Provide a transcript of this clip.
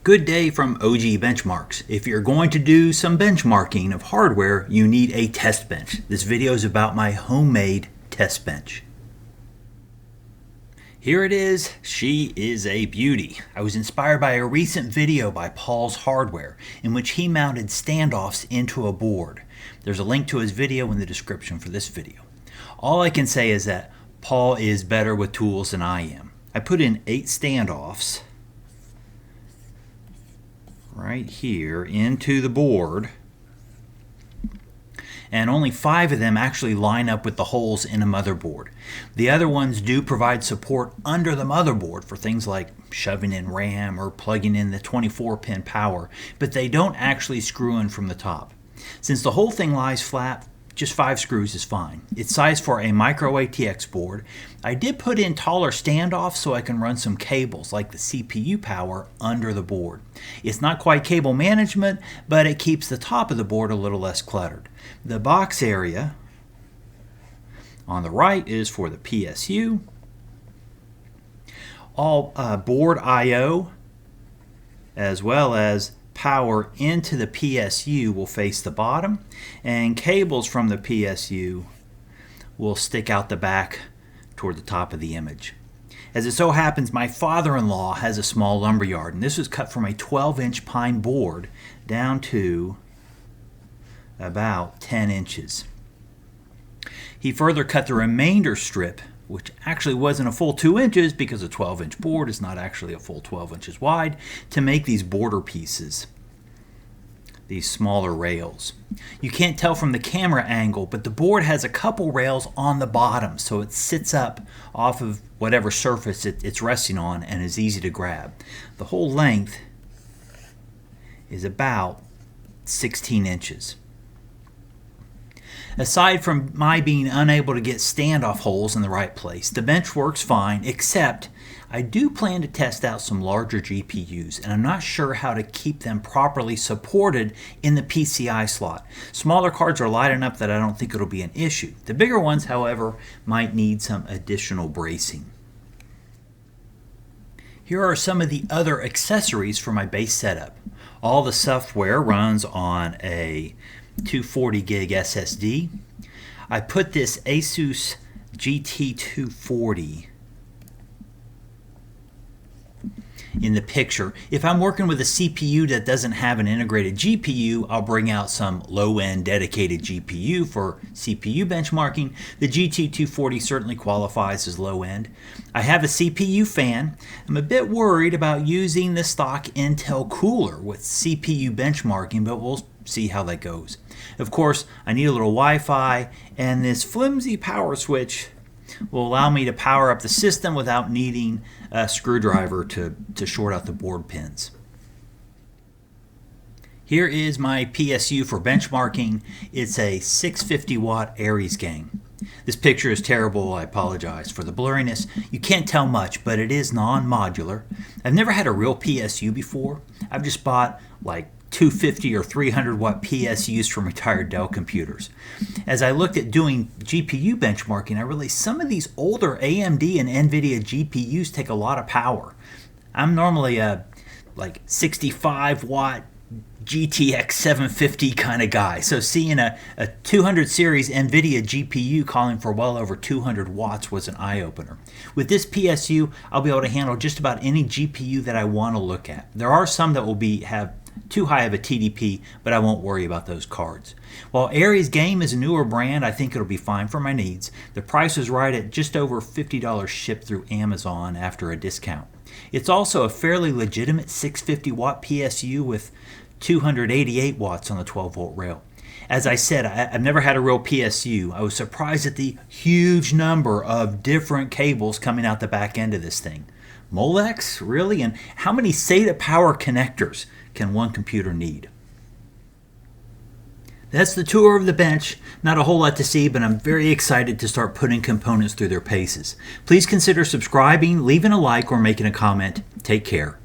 Good day from OG Benchmarks. If you're going to do some benchmarking of hardware, you need a test bench. This video is about my homemade test bench. Here it is. She is a beauty. I was inspired by a recent video by Paul's Hardware in which he mounted standoffs into a board. There's a link to his video in the description for this video. All I can say is that Paul is better with tools than I am. I put in 8 standoffs right here into the board, and only 5 of them actually line up with the holes in a motherboard. The other ones do provide support under the motherboard for things like shoving in RAM or plugging in the 24-pin power, but they don't actually screw in from the top. Since the whole thing lies flat, just 5 screws is fine. It's sized for a micro ATX board. I did put in taller standoffs so I can run some cables like the CPU power under the board. It's not quite cable management, but it keeps the top of the board a little less cluttered. The box area on the right is for the PSU. All board I/O as well as power into the PSU will face the bottom, and cables from the PSU will stick out the back toward the top of the image. As it so happens, my father-in-law has a small lumberyard, and this was cut from a 12-inch pine board down to about 10 inches. He further cut the remainder strip, which actually wasn't a full 2 inches because a 12-inch board is not actually a full 12 inches wide, to make these border pieces, these smaller rails. You can't tell from the camera angle, but the board has a couple rails on the bottom, so it sits up off of whatever surface it's resting on and is easy to grab. The whole length is about 16 inches. Aside from my being unable to get standoff holes in the right place, the bench works fine, except I do plan to test out some larger GPUs, and I'm not sure how to keep them properly supported in the PCI slot. Smaller cards are light enough that I don't think it'll be an issue. The bigger ones, however, might need some additional bracing. Here are some of the other accessories for my base setup. All the software runs on a 240 gig SSD. I put this Asus GT240 in the picture. If I'm working with a CPU that doesn't have an integrated GPU, I'll bring out some low-end dedicated GPU for CPU benchmarking. The GT240 certainly qualifies as low-end. I have a CPU fan. I'm a bit worried about using the stock Intel cooler with CPU benchmarking, but we'll see how that goes. Of course, I need a little Wi-Fi, and this flimsy power switch will allow me to power up the system without needing a screwdriver to short out the board pins. Here is my PSU for benchmarking. It's a 650 watt ARESGAME. This picture is terrible. I apologize for the blurriness. You can't tell much, but it is non-modular. I've never had a real PSU before. I've just bought like 250 or 300 watt PSUs from retired Dell computers. As I looked at doing GPU benchmarking, I realized some of these older AMD and NVIDIA GPUs take a lot of power. I'm normally a like 65 watt GTX 750 kind of guy, so seeing a 200 series NVIDIA GPU calling for well over 200 watts was an eye-opener. With this PSU, I'll be able to handle just about any GPU that I want to look at. There are some that will have too high of a TDP, but I won't worry about those cards. While ARESGAME is a newer brand, I think it'll be fine for my needs. The price is right at just over $50 shipped through Amazon after a discount. It's also a fairly legitimate 650 watt PSU with 288 watts on the 12 volt rail. As I said, I've never had a real PSU. I was surprised at the huge number of different cables coming out the back end of this thing. Molex? Really? And how many SATA power connectors can one computer need? That's the tour of the bench. Not a whole lot to see, but I'm very excited to start putting components through their paces. Please consider subscribing, leaving a like, or making a comment. Take care.